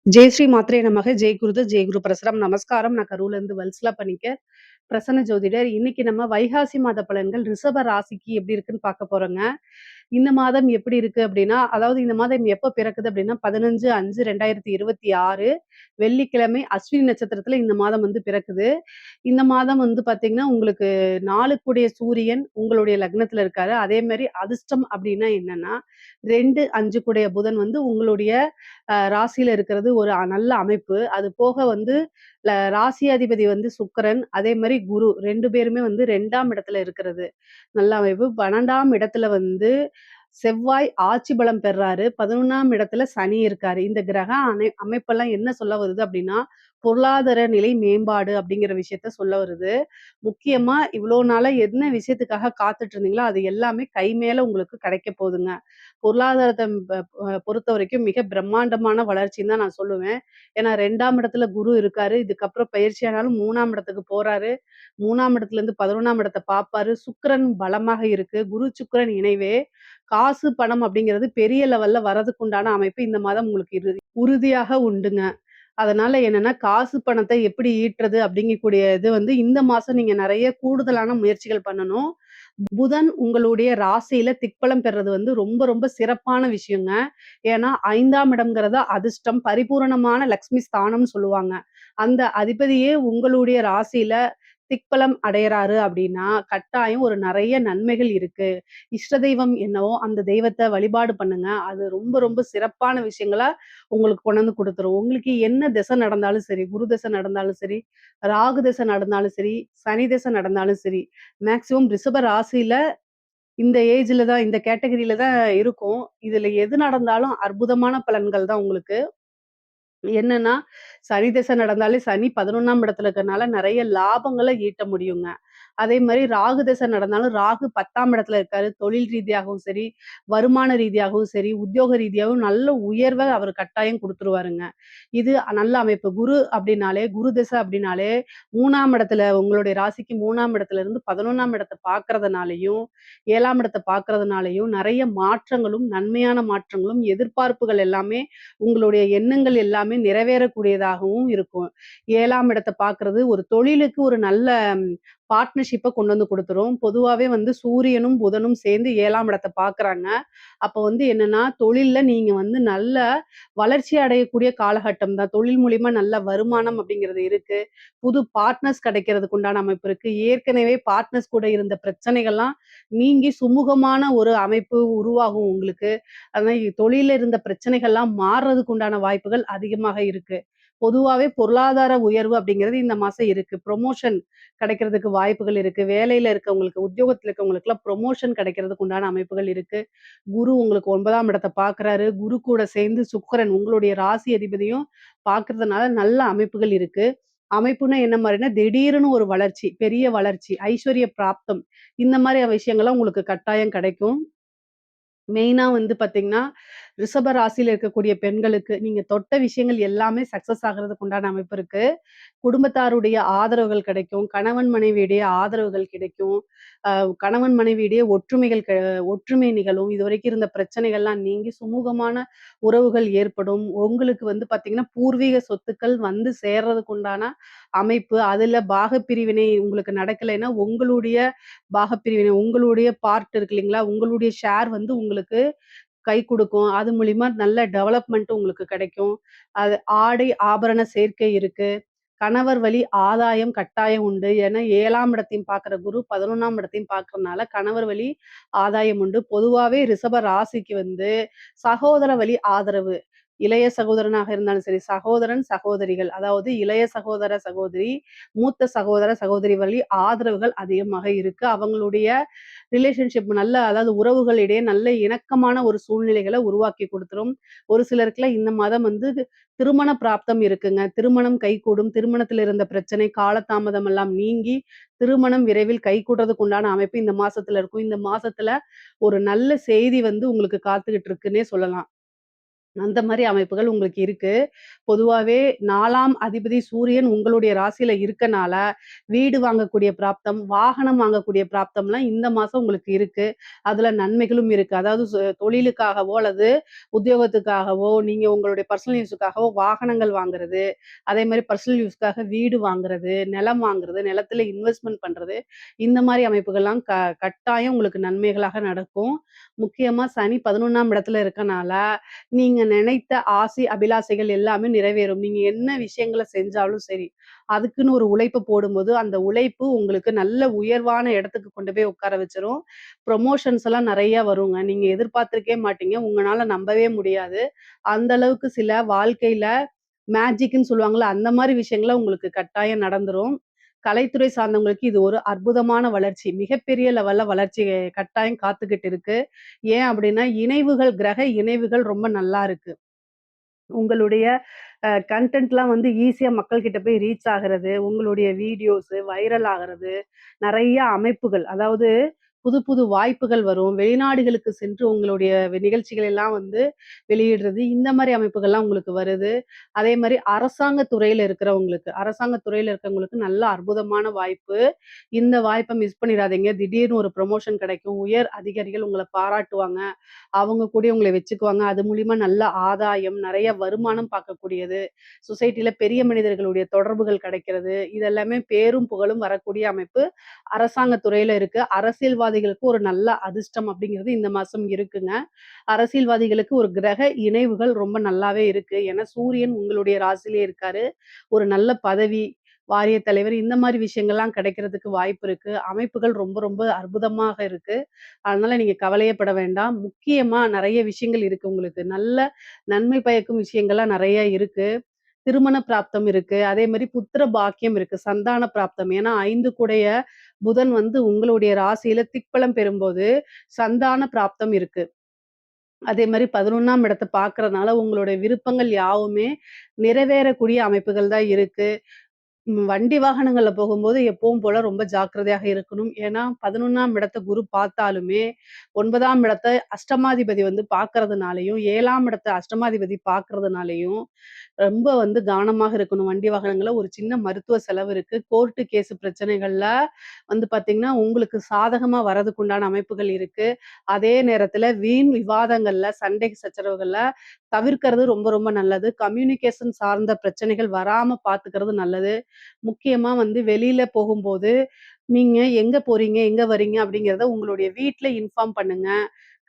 ஜெய் ஸ்ரீ மாத்ரே நமக. ஜெய் குருதத், ஜெய் குரு பிரசரம். நமஸ்காரம். நான் கரூர்லேருந்து வல்சலா பணிக்கர். பிரசன்ன ஜோதிடர். இன்னைக்கு நம்ம வைகாசி மாத பலன்கள் ரிஷப ராசிக்கு எப்படி இருக்குன்னு பார்க்க போறோங்க. இந்த மாதம் எப்படி இருக்கு அப்படின்னா, அதாவது இந்த மாதம் எப்ப பிறக்குது அப்படின்னா 15/5/2026 வெள்ளிக்கிழமை அஸ்வினி நட்சத்திரத்துல இந்த மாதம் வந்து பிறக்குது. இந்த மாதம் வந்து பார்த்தீங்கன்னா, உங்களுக்கு 4க்குடைய சூரியன் உங்களுடைய லக்னத்துல இருக்காரு. அதே மாரி அதிர்ஷ்டம் அப்படின்னா என்னன்னா, 2, 5க்குடைய புதன் வந்து உங்களுடைய ராசியில இருக்கிறது ஒரு நல்ல அமைப்பு. அது போக வந்து ராசி அதிபதி வந்து சுக்கிரன், அதே மாரி குரு 2 பேருமே வந்து 2ஆம் இடத்துல இருக்கிறது. நல்ல அமைப்பு. 12ஆம் இடத்துல வந்து செவ்வாய் ஆட்சி பலம் பெறாரு. 11ஆம் இடத்துல சனி இருக்காரு. இந்த கிரக அமைப்பெல்லாம் என்ன சொல்ல வருது அப்படின்னா, பொருளாதார நிலை மேம்பாடு அப்படிங்கிற விஷயத்த சொல்ல வருது. முக்கியமா இவ்வளோ நாளா என்ன விஷயத்துக்காக காத்துட்டு இருந்தீங்களோ, அது எல்லாமே கை மேல உங்களுக்கு கிடைக்க போதுங்க. பொருளாதாரத்த ப அ பொறுத்தவரைக்கும் மிக பிரம்மாண்டமான வளர்ச்சின்னு தான் நான் சொல்லுவேன். ஏன்னா 2ஆம் இடத்துல குரு இருக்காரு. இதுக்கப்புறம் பயிற்சியானாலும் 3ஆம் இடத்துக்கு போறாரு. 3ஆம் இடத்துலருந்து 11ஆம் இடத்த பார்ப்பாரு. சுக்கிரன் பலமாக இருக்கு. குரு, சுக்கிரன் இணைவே காசு, பணம் அப்படிங்கிறது பெரிய லெவல்ல வரதுக்கு உண்டான அமைப்பு இந்த மாதம் உங்களுக்கு உறுதியாக உண்டுங்க. அதனால என்னன்னா, காசு பணத்த எப்படி ஈட்டுறது அப்படிங்கக்கூடிய இது வந்து இந்த மாசம் நீங்க நெறைய கூடுதலான முயற்சிகள் பண்ணணும். புதன் உங்களுடைய ராசியில திக்பலம் பெறது வந்து ரொம்ப ரொம்ப சிறப்பான விஷயங்க. ஏன்னா 5ஆம் இடம்ங்கிறது அதிர்ஷ்டம், பரிபூரணமான லக்ஷ்மி ஸ்தானம்னு சொல்லுவாங்க. அந்த அதிபதியே உங்களுடைய ராசியில திக்பலம் அடையறாரு அப்படின்னா, கட்டாயம் ஒரு நெறைய நன்மைகள் இருக்கு. இஷ்ட தெய்வம் என்னவோ அந்த தெய்வத்த வழிபாடு பண்ணுங்க. அது ரொம்ப ரொம்ப சிறப்பான விஷயங்களா உங்களுக்கு கொண்டு வந்து குடுத்துரும். உங்களுக்கு என்ன திசை நடந்தாலும் சரி, குரு திசை நடந்தாலும் சரி, ராகு திசை நடந்தாலும் சரி, சனி திசை நடந்தாலும் சரி, மேக்ஸிமம் ரிஷப ராசியில இந்த ஏஜ்ல தான் இந்த கேட்டகரியில தான் இருக்கும். இதுல எது நடந்தாலும் அற்புதமான பலன்கள் தான் உங்களுக்கு. என்னன்னா, சனி திசை நடந்தாலே சனி 11ஆம் இடத்துல இருக்கறனால நெறைய லாபங்கள ஈட்ட முடியுங்க. அதே மாரி ராகு திசை நடந்தாலும் ராகு 10ஆம் இடத்துல இருக்காரு. தொழில் ரீதியாகவும் சரி, வருமான ரீதியாகவும் சரி, உத்தியோக ரீதியாகவும் நல்ல உயர்வ அவர் கட்டாயம் குடுத்துருவாருங்க. இது நல்ல அமைப்பு. குரு அப்டின்னாலே, குரு திசை அப்டின்னாலே 3ஆம் இடத்துல உங்களுடைய ராசிக்கு 3ஆம் இடத்துல இருந்து 11ஆம் இடத்த பார்க்கறதுனாலயும், 7ஆம் இடத்த பார்க்கறதுனாலயும் நெறைய மாற்றங்களும், நன்மையான மாற்றங்களும், எதிர்பார்ப்புகள் எல்லாமே உங்களுடைய எண்ணங்கள் எல்லாமே நிறைவேறக்கூடியதாகவும் இருக்கும். 7ஆம் இடத்த பார்க்கிறது ஒரு தொழிலுக்கு ஒரு நல்ல பார்ட்னர்ஷிப்ப கொண்டு வந்து குடுத்துரும். பொதுவாவே வந்து சூரியனும், புதனும் சேர்ந்து 7ஆம் இடத்த பார்க்குறாங்க. அப்ப வந்து என்னன்னா, தொழில்ல நீங்க வந்து நல்ல வளர்ச்சி அடையக்கூடிய காலகட்டம் தான். தொழில் மூலியமா நல்ல வருமானம் அப்படிங்கிறது இருக்கு. புது பார்ட்னர்ஸ் கிடைக்கிறதுக்கு உண்டான அமைப்பு இருக்கு. ஏற்கனவே பார்ட்னர்ஸ் கூட இருந்த பிரச்சனைகள்லாம் நீங்கி சுமூகமான ஒரு அமைப்பு உருவாகும் உங்களுக்கு. அதனால தொழில்ல இருந்த பிரச்சனைகள்லாம் மாறுறதுக்கு உண்டான வாய்ப்புகள் அதிகமாக இருக்கு. பொதுவாவே பொருளாதார உயர்வு அப்படிங்கிறது இந்த மாசம் இருக்கு. ப்ரமோஷன் கிடைக்கிறதுக்கு வாய்ப்புகள் இருக்கு. வேலையில இருக்கவங்களுக்கு, உத்தியோகத்துல இருக்கவங்களுக்குலாம் ப்ரமோஷன் கிடைக்கிறதுக்கு உண்டான அமைப்புகள் இருக்கு. குரு உங்களுக்கு 9ஆம் இடத்த பார்க்குறாரு. குரு கூட சேர்ந்து சுக்கிரன் உங்களுடைய ராசி அதிபதியும் பார்க்கறதுனால நல்ல அமைப்புகள் இருக்கு. அமைப்புன்னா என்ன மாரின்னா, திடீர்னு ஒரு வளர்ச்சி, பெரிய வளர்ச்சி, ஐஸ்வர்ய பிராப்தம் இந்த மாரி விஷயங்கள்லாம் உங்களுக்கு கட்டாயம் கிடைக்கும். மெயினா வந்து பார்த்தீங்கன்னா, ரிஷப ராசியில இருக்கக்கூடிய பெண்களுக்கு, நீங்க தொட்ட விஷயங்கள் எல்லாமே சக்சஸ் ஆகுறதுக்கு உண்டான அமைப்பு இருக்கு. குடும்பத்தாருடைய ஆதரவுகள் கிடைக்கும். கணவன் மனைவியுடைய ஆதரவுகள் கிடைக்கும். அ கணவன் மனைவியிடையே ஒற்றுமை நிகழும். இதுவரைக்கும் இருந்த பிரச்சனைகள்லாம் நீங்கி சுமூகமான உறவுகள் ஏற்படும். உங்களுக்கு வந்து பார்த்தீங்கன்னா, பூர்வீக சொத்துக்கள் வந்து சேர்றதுக்கு உண்டான அமைப்பு. அதுல பாகப்பிரிவினை உங்களுக்கு நடக்கலைன்னா, உங்களுடைய பாகப்பிரிவினை உங்களுடைய பார்ட் இருக்கு இல்லைங்களா? உங்களுடைய ஷேர் வந்து உங்களுக்கு கை குடுக்கும். அது மூலியமா நல்ல டெவலப்மெண்ட் உங்களுக்கு கிடைக்கும். அது ஆடை, ஆபரண சேர்க்கை இருக்கு. கணவர் வழி ஆதாயம் கட்டாயம் உண்டு. ஏன்னா 7ஆம் இடத்தையும் பார்க்குற குரு 11ஆம் இடத்தையும் பார்க்கறனால கணவர் வழி ஆதாயம் உண்டு. பொதுவாவே ரிஷப ராசிக்கு வந்து சகோதர வழி ஆதரவு. இளைய சகோதரனாக இருந்தாலும் சரி, சகோதரன், சகோதரிகள் அதாவது இளைய சகோதர, சகோதரி, மூத்த சகோதர, சகோதரி வழி ஆதரவுகள் அதிகமாக இருக்கு. அவங்களுடைய ரிலேஷன்ஷிப் நல்ல அதாவது உறவுகளிடையே நல்ல இணக்கமான ஒரு சூழ்நிலைகள உருவாக்கி குடுத்துரும். ஒரு சிலருக்குலாம் இந்த மாதம் வந்து திருமண பிராப்தம் இருக்குங்க. திருமணம் கைகூடும். திருமணத்தில இருந்த பிரச்சனை, காலதாமதம் எல்லாம் நீங்கி, திருமணம் விரைவில் கைகூடுறதுக்கு உண்டான அமைப்பு இந்த மாசத்துல இருக்கும். இந்த மாசத்துல ஒரு நல்ல செய்தி வந்து உங்களுக்கு காத்துக்கிட்டு இருக்குன்னே சொல்லலாம். அந்த மாரி அமைப்புகள் உங்களுக்கு இருக்கு. பொதுவாவே 4ஆம் அதிபதி சூரியன் உங்களுடைய ராசியில இருக்கனால, வீடு வாங்கக்கூடிய பிராப்தம், வாகனம் வாங்கக்கூடிய பிராப்தம்லாம் இந்த மாசம் உங்களுக்கு இருக்கு. அதுல நன்மைகளும் இருக்கு. அதாவது தொழிலுக்காகவோ அல்லது உத்தியோகத்துக்காகவோ, நீங்க உங்களுடைய பர்சனல் யூஸுக்காகவோ வாகனங்கள் வாங்குறது, அதே மாரி பர்சனல் யூஸ்க்காக வீடு வாங்குறது, நிலம் வாங்குறது, நிலத்துல இன்வெஸ்ட்மென்ட் பண்றது, இந்த மாரி அமைப்புகள்லாம் கட்டாயம் உங்களுக்கு நன்மைகளாக நடக்கும். முக்கியமா சனி 11ஆம் இடத்துல இருக்கனால, நீங்க நினைத்த ஆசை, அபிலாசைகள் எல்லாமே நிறைவேறும். நீங்க என்ன விஷயங்கள செஞ்சாலும் சரி, அதுக்குன்னு ஒரு உழைப்பு போடும்போது, அந்த உழைப்பு உங்களுக்கு நல்ல உயர்வான இடத்துக்கு கொண்டு போய் உட்கார வச்சுரும். ப்ரமோஷன்ஸ் எல்லாம் நெறைய வருங்க. நீங்க எதிர்பார்த்திருக்கவே மாட்டீங்க. உங்கனால நம்பவே முடியாது. அந்த அளவுக்கு சில வாழ்க்கையில மேஜிக்ன்னு சொல்லுவாங்கல்ல, அந்த மாரி விஷயங்கள்லாம் உங்களுக்கு கட்டாயம் நடந்துரும். கலைத்துறை சார்ந்தவங்களுக்கு இது ஒரு அற்புதமான வளர்ச்சி. மிகப்பெரிய லெவல்ல வளர்ச்சி கட்டாயம் காத்துக்கிட்டு இருக்கு. ஏன் அப்டின்னா, இணைவுகள், கிரக இணைவுகள் ரொம்ப நல்லா இருக்கு. உங்களுடைய கன்டென்ட்லாம் வந்து ஈஸியா மக்கள் கிட்ட போய் ரீச் ஆகுறது, உங்களுடைய வீடியோஸு வைரல் ஆகுறது, நெறைய அமைப்புகள் அதாவது புது புது வாய்ப்புகள் வரும். வெளிநாடுகளுக்கு சென்று உங்களுடைய நிகழ்ச்சிகள் எல்லாம் வந்து வெளியிடுறது, இந்த மாரி அமைப்புகள்லாம் உங்களுக்கு வருது. அதே மாரி அரசாங்க துறையில இருக்கிறவங்களுக்கு, அரசாங்க துறையில இருக்கிறவங்களுக்கு நல்ல அற்புதமான வாய்ப்பு. இந்த வாய்ப்ப மிஸ் பண்ணிறாதீங்க. திடீர்னு ஒரு ப்ரமோஷன் கிடைக்கும். உயர் அதிகாரிகள் உங்கள பாராட்டுவாங்க. அவங்க கூடயே உங்கள வச்சுக்குவாங்க. அது மூலியமா நல்ல ஆதாயம், நெறைய வருமானம் பார்க்கக்கூடியது. சொசைட்டில பெரிய மனிதர்களுடைய தொடர்புகள் கிடைக்கிறது. இதெல்லாமே பேரும் புகழும் வரக்கூடிய அமைப்பு அரசாங்க துறையில இருக்கு. அரசியல்வாதிகளுக்கு ஒரு நல்ல அதிர்ஷ்டம் அப்படிங்கிறது இந்த மாசம் இருக்குங்க. அரசியல்வாதிகளுக்கு ஒரு கிரக இணைவுகள் ரொம்ப நல்லாவே இருக்கு. ஏன்னா சூரியன் உங்களுடைய ராசியிலே இருக்காரு. ஒரு நல்ல பதவி, வாரிய தலைவர் இந்த மாரி விஷயங்கள்லாம் கிடைக்கிறதுக்கு வாய்ப்பு இருக்கு. அமைப்புகள் ரொம்ப ரொம்ப அற்புதமாக இருக்கு. அதனால நீங்க கவலையே பட வேண்டாம். முக்கியமா நெறைய விஷயங்கள் இருக்கு உங்களுக்கு. நல்ல நன்மை பயக்கும் விஷயங்கள்லாம் நெறைய இருக்கு. திருமண பிராப்தம் இருக்கு. அதே மாரி புத்திர பாக்கியம் இருக்கு. சந்தான பிராப்தம். ஏன்னா 5 கூடைய புதன் வந்து உங்களுடைய ராசியில திக்பலம் பெறும்போது, சந்தான பிராப்தம் இருக்கு. அதே மாரி 11ஆம் இடத்த பார்க்கறதுனால உங்களுடைய விருப்பங்கள் யாவுமே நிறைவேறக்கூடிய அமைப்புகள் தான் இருக்கு. வண்டி வாகனங்கள்ல போகும்போது எப்பவும் போல ரொம்ப ஜாக்கிரதையாக இருக்கணும். ஏன்னா 11ஆம் இடத்த குரு பார்த்தாலுமே, 9ஆம் இடத்த அஷ்டமாதிபதி வந்து பார்க்கறதுனாலயும், 7ஆம் இடத்த அஷ்டமாதிபதி பார்க்கறதுனாலயும், ரொம்ப வந்து கவனமாக இருக்கணும். வண்டி வாகனங்கள்ல ஒரு சின்ன மருத்துவ செலவு இருக்கு. கோர்ட்டு கேஸ் பிரச்சனைகள்ல வந்து பார்த்தீங்கன்னா, உங்களுக்கு சாதகமா வரதுக்கு உண்டான அமைப்புகள் இருக்கு. அதே நேரத்துல வீண் விவாதங்கள்ல, சண்டை சச்சரவுகள்ல தவிர்க்கிறது ரொம்ப ரொம்ப நல்லது. கம்யூனிகேஷன் சார்ந்த பிரச்சனைகள் வராம பார்த்துக்கிறது நல்லது. முக்கியமா வந்து வெளியில போகும்போது, நீங்க எங்க போறீங்க? எங்க வரீங்க? அப்படிங்கிறத உங்களுடைய வீட்ல இன்ஃபார்ம் பண்ணுங்க.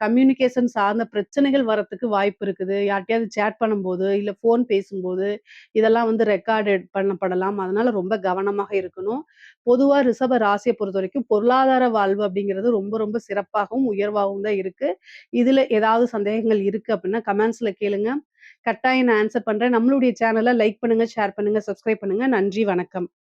கம்யூனிகேஷன் சார்ந்த பிரச்சனைகள் வரத்துக்கு வாய்ப்பு இருக்குது. யார்ட்டயாவது சேட் பண்ணும்போது, இல்ல ஃபோன் பேசும்போது, இதெல்லாம் வந்து ரெக்கார்டட் பண்ணப்படலாம். அதனால ரொம்ப கவனமாக இருக்கணும். பொதுவா ரிஷப ராசிய பொறுத்தவரைக்கும் பொருளாதார வாழ்வு அப்படிங்கிறது ரொம்ப ரொம்ப சிறப்பாகவும், உயர்வாகவும் தான் இருக்கு. இதுல ஏதாவது சந்தேகங்கள் இருக்கு அப்படின்னா கமெண்ட்ஸ்ல கேளுங்க. கட்டாயம் நான் ஆன்ஸர் பண்றேன். நம்மளுடைய சேனல லைக் பண்ணுங்க, ஷேர் பண்ணுங்க, சப்ஸ்கிரைப் பண்ணுங்க. நன்றி, வணக்கம்.